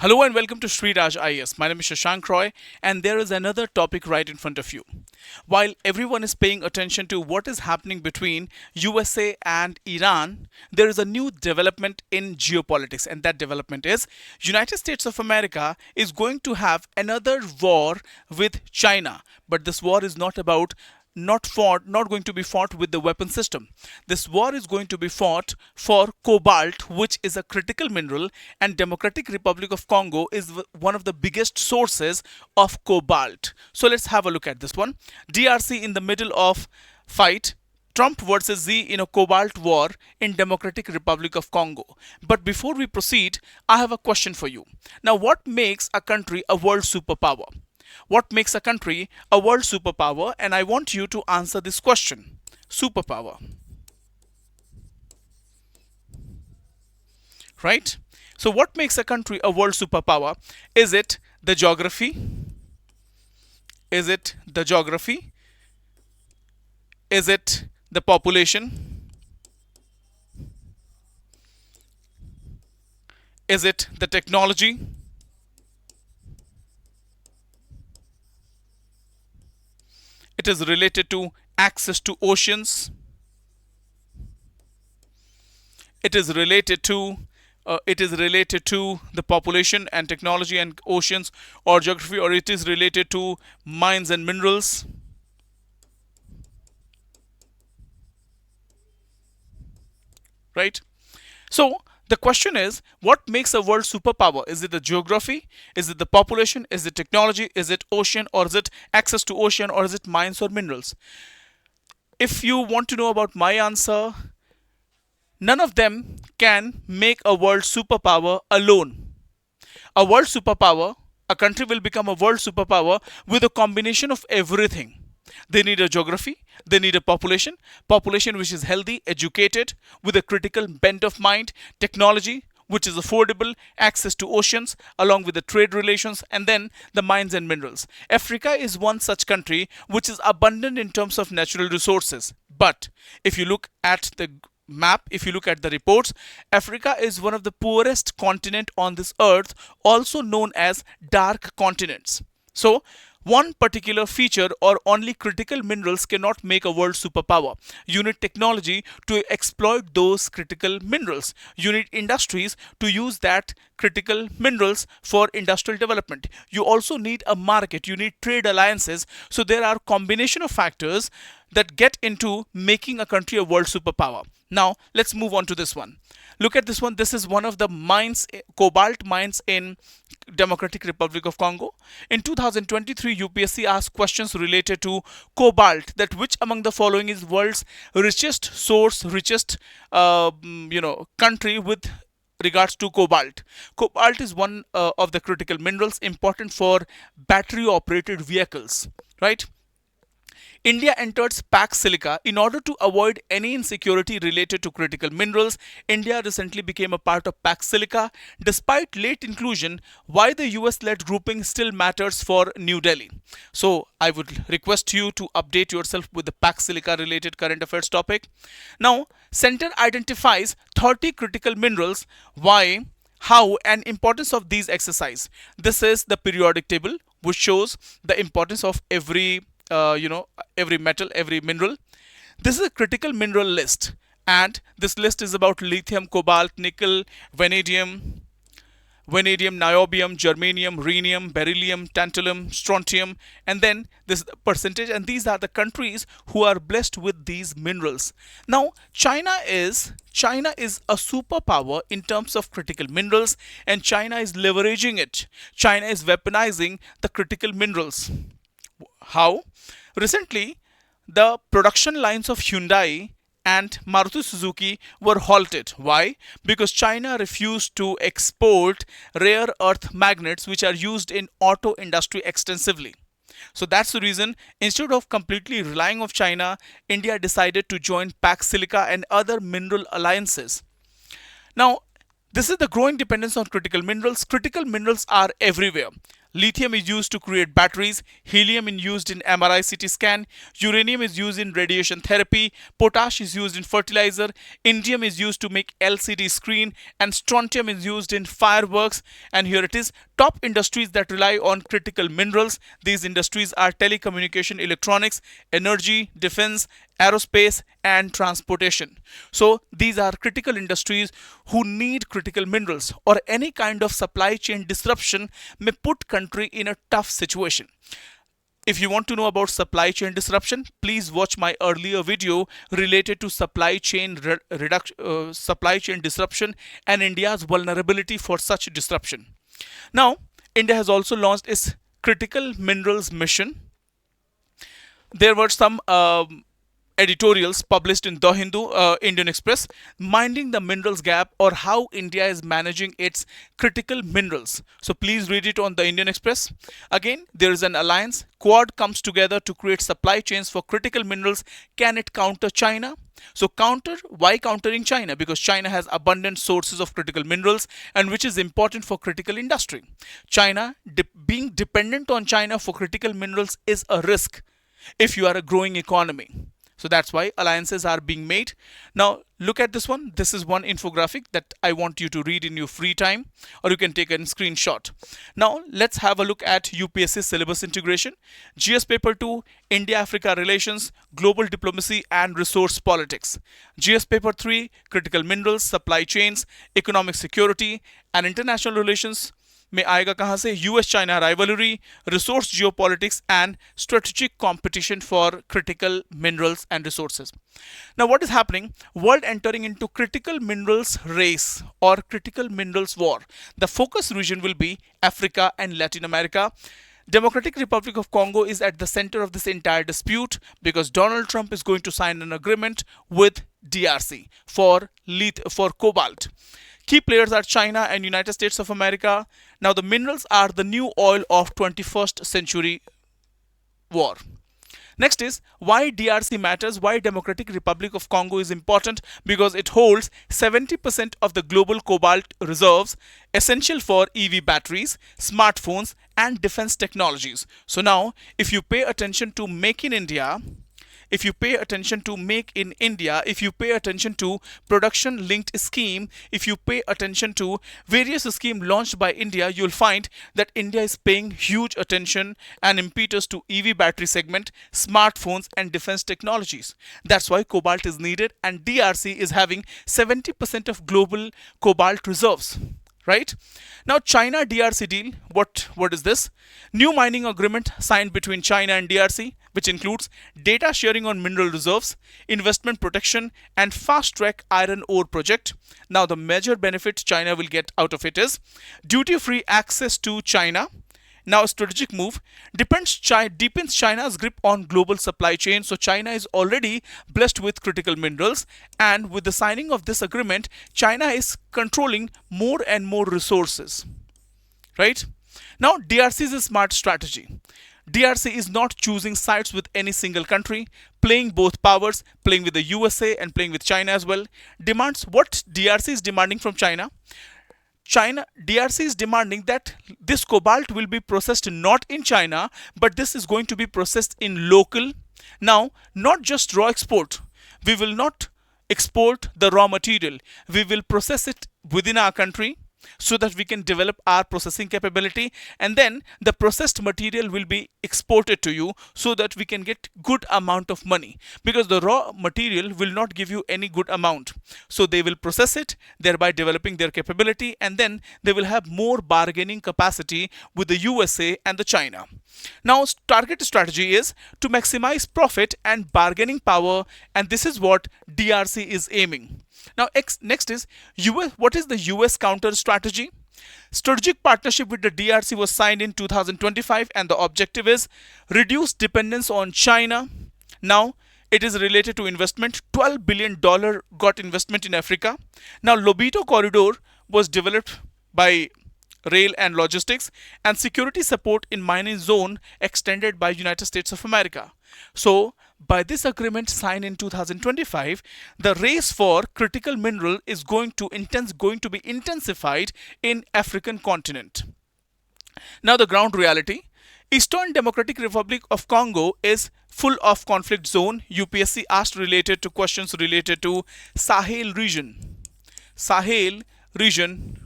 Hello and welcome to Sriraj IS. My name is Shashank Roy, and there is another topic right in front of you. While everyone is paying attention to what is happening between USA and Iran, there is a new development in geopolitics, and that development is United States of America is going to have another war with China. But this war is not going to be fought with the weapon system. This war is going to be fought for cobalt, which is a critical mineral, and Democratic Republic of Congo is one of the biggest sources of cobalt. So let's have a look at this one. DRC in the middle of fight. Trump versus Xi in a cobalt war in Democratic Republic of Congo. But before we proceed, I have a question for you. Now, what makes a country a world superpower? What makes a country a world superpower? And I want you to answer this question. Superpower, right? So, what makes a country a world superpower? Is it the geography? Is it the geography? Is it the population? Is it the technology? It is related to access to oceans. It is related to the population and technology and oceans or geography, or it is related to mines and minerals, right? So the question is, what makes a world superpower? Is it the geography? Is it the population? Is it technology? Is it ocean? Or is it access to ocean? Or is it mines or minerals? If you want to know about my answer, none of them can make a world superpower alone. A world superpower, a country will become a world superpower with a combination of everything. They need a geography, they need a population which is healthy, educated, with a critical bent of mind, technology which is affordable, access to oceans, along with the trade relations, and then the mines and minerals. Africa is one such country which is abundant in terms of natural resources. But if you look at the map, if you look at the reports, Africa is one of the poorest continent on this earth, also known as dark continents. So one particular feature or only critical minerals cannot make a world superpower. You need technology to exploit those critical minerals. You need industries to use that critical minerals for industrial development. You also need a market. You need trade alliances. So there are combination of factors that get into making a country a world superpower. Now let's move on to this one. Look at this one. This is one of the mines, cobalt mines in Democratic Republic of Congo. In 2023, UPSC asked questions related to cobalt. That which among the following is world's richest source, richest country with regards to cobalt. Cobalt is one of the critical minerals important for battery operated vehicles, right? India entered Pax Silica in order to avoid any insecurity related to critical minerals. India recently became a part of Pax Silica. Despite late inclusion, why the US-led grouping still matters for New Delhi. So I would request you to update yourself with the Pax Silica related current affairs topic. Now, Center identifies 30 critical minerals. Why? How and importance of these exercise. This is the periodic table which shows the importance of every metal, every mineral. This is a critical mineral list, and this list is about lithium, cobalt, nickel, vanadium, niobium, germanium, rhenium, beryllium, tantalum, strontium, and then this percentage, and these are the countries who are blessed with these minerals. Now China is a superpower in terms of critical minerals, and China is leveraging it. China is weaponizing the critical minerals. How? Recently, the production lines of Hyundai and Maruti Suzuki were halted. Why? Because China refused to export rare earth magnets which are used in auto industry extensively. So that's the reason, instead of completely relying on China, India decided to join Pax Silica and other mineral alliances. Now, this is the growing dependence on critical minerals. Critical minerals are everywhere. Lithium is used to create batteries, helium is used in MRI CT scan, uranium is used in radiation therapy, potash is used in fertilizer, indium is used to make LCD screen, and strontium is used in fireworks. And here it is, top industries that rely on critical minerals. These industries are telecommunication, electronics, energy, defense, aerospace, and transportation. So these are critical industries who need critical minerals, or any kind of supply chain disruption may put country in a tough situation. If you want to know about supply chain disruption, please watch my earlier video related to supply chain disruption and India's vulnerability for such disruption. Now, India has also launched its critical minerals mission. There were some editorials published in The Hindu, Indian Express, minding the minerals gap, or how India is managing its critical minerals. So please read it on the Indian Express. Again, there is an alliance. Quad comes together to create supply chains for critical minerals. Can it counter China? So why countering China? Because China has abundant sources of critical minerals, and which is important for critical industry. Being dependent on China for critical minerals is a risk if you are a growing economy. So that's why alliances are being made. Now look at this one. This is one infographic that I want you to read in your free time, or you can take a screenshot. Now let's have a look at UPSC syllabus integration. GS paper 2, India-Africa relations, global diplomacy and resource politics. GS paper 3, critical minerals, supply chains, economic security and international relations में आएगा कहां से? US China rivalry, resource geopolitics and strategic competition for critical minerals and resources. Now what is happening? World entering into critical minerals race or critical minerals war. The focus region will be Africa and Latin America. Democratic Republic of Congo is at the center of this entire dispute because Donald Trump is going to sign an agreement with DRC for cobalt. Key players are China and United States of America. Now the minerals are the new oil of 21st century war. Next is why DRC matters, why Democratic Republic of Congo is important, because it holds 70% of the global cobalt reserves essential for EV batteries, smartphones and defense technologies. So now if you pay attention to Make in India, if you pay attention to Make in India, if you pay attention to production linked scheme, if you pay attention to various schemes launched by India, you'll find that India is paying huge attention and impetus to EV battery segment, smartphones and defense technologies. That's why cobalt is needed, and DRC is having 70% of global cobalt reserves. Right? Now China DRC deal, what is this? New mining agreement signed between China and DRC, which includes data sharing on mineral reserves, investment protection and fast track iron ore project. Now the major benefit China will get out of it is duty free access to China. Now a strategic move deepens China's grip on global supply chain. So China is already blessed with critical minerals, and with the signing of this agreement, China is controlling more and more resources. Right? Now DRC is a smart strategy. DRC is not choosing sides with any single country, playing both powers, playing with the USA and playing with China as well. Demands what DRC is demanding from China. DRC is demanding that this cobalt will be processed not in China, but this is going to be processed in local. Now, not just raw export. We will not export the raw material. We will process it within our country so that we can develop our processing capability, and then the processed material will be exported to you so that we can get good amount of money, because the raw material will not give you any good amount. So they will process it, thereby developing their capability, and then they will have more bargaining capacity with the USA and the China. Now target strategy is to maximize profit and bargaining power, and this is what DRC is aiming. Now next is US. What is the US counter strategy? Strategic partnership with the DRC was signed in 2025, and the objective is reduce dependence on China. Now it is related to investment. $12 billion got investment in Africa. Now Lobito corridor was developed by rail and logistics, and security support in mining zone extended by United States of America. So by this agreement signed in 2025, the race for critical mineral is going to be intensified in African continent. Now the ground reality. Eastern Democratic Republic of Congo is full of conflict zone. UPSC asked related to questions related to Sahel region. Sahel region.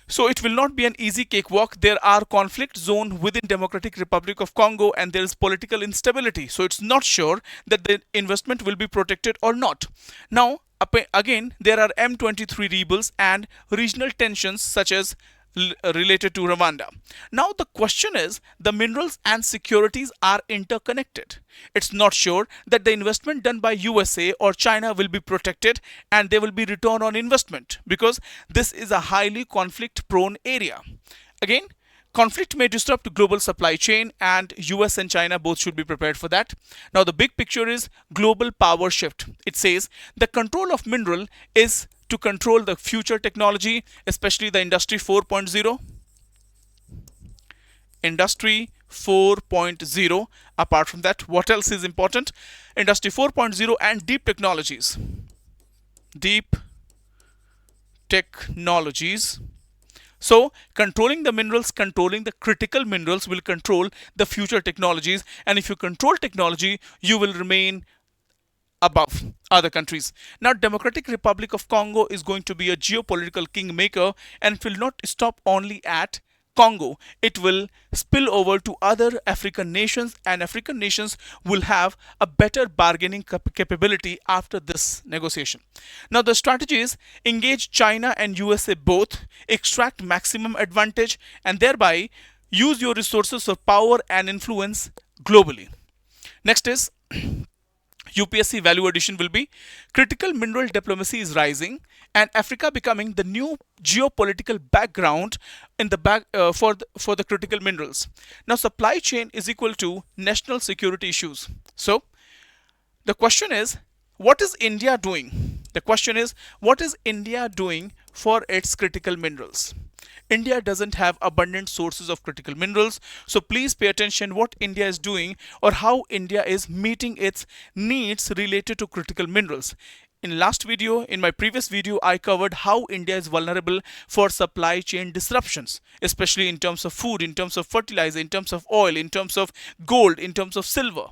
So it will not be an easy cakewalk. There are conflict zone within Democratic Republic of Congo and there is political instability. So it's not sure that the investment will be protected or not. Now, again, there are M23 rebels and regional tensions such as related to Rwanda. Now the question is, the minerals and securities are interconnected. It's not sure that the investment done by USA or China will be protected and there will be return on investment because this is a highly conflict prone area. Again, conflict may disrupt global supply chain and US and China both should be prepared for that. Now the big picture is global power shift. It says the control of mineral is to control the future technology, especially the Industry 4.0. Industry 4.0. Apart from that, what else is important? Industry 4.0 and deep technologies. Deep technologies. So controlling the minerals, controlling the critical minerals will control the future technologies, and if you control technology, you will remain above other countries. Now Democratic Republic of Congo is going to be a geopolitical kingmaker and it will not stop only at Congo. It will spill over to other African nations and African nations will have a better bargaining capability after this negotiation. Now the strategy is engage China and USA both, extract maximum advantage and thereby use your resources of power and influence globally. Next is UPSC value addition will be critical mineral diplomacy is rising and Africa becoming the new geopolitical background in the for the critical minerals. Now supply chain is equal to national security issues. So the question is, what is India doing? The question is, what is India doing for its critical minerals? India doesn't have abundant sources of critical minerals, so please pay attention what India is doing or how India is meeting its needs related to critical minerals. In my previous video, I covered how India is vulnerable for supply chain disruptions, especially in terms of food, in terms of fertilizer, in terms of oil, in terms of gold, in terms of silver.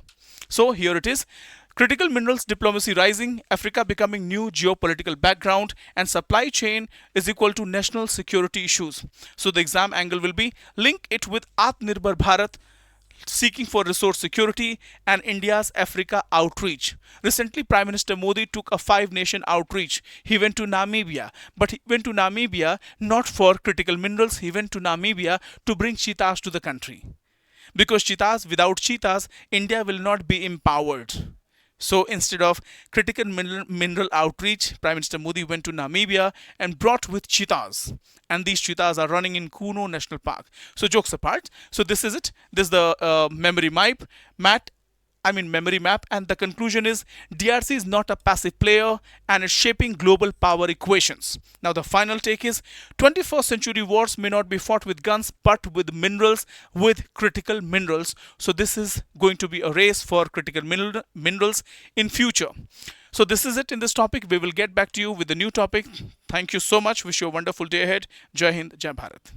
So here it is. Critical minerals diplomacy rising, Africa becoming new geopolitical background, and supply chain is equal to national security issues. So the exam angle will be link it with Atmanirbhar Bharat, seeking for resource security, and India's Africa outreach. Recently, Prime Minister Modi took a 5-nation outreach. He went to Namibia, but he went to Namibia not for critical minerals. He went to Namibia to bring cheetahs to the country. Because without cheetahs, India will not be empowered. So instead of critical mineral outreach, Prime Minister Modi went to Namibia and brought with cheetahs. And these cheetahs are running in Kuno National Park. So jokes apart. So this is it. This is the memory map. And the conclusion is DRC is not a passive player and is shaping global power equations. Now the final take is 21st century wars may not be fought with guns but with minerals, with critical minerals. So this is going to be a race for critical minerals in future. So this is it in this topic. We will get back to you with a new topic. Thank you so much. Wish you a wonderful day ahead. Jai Hind, Jai Bharat.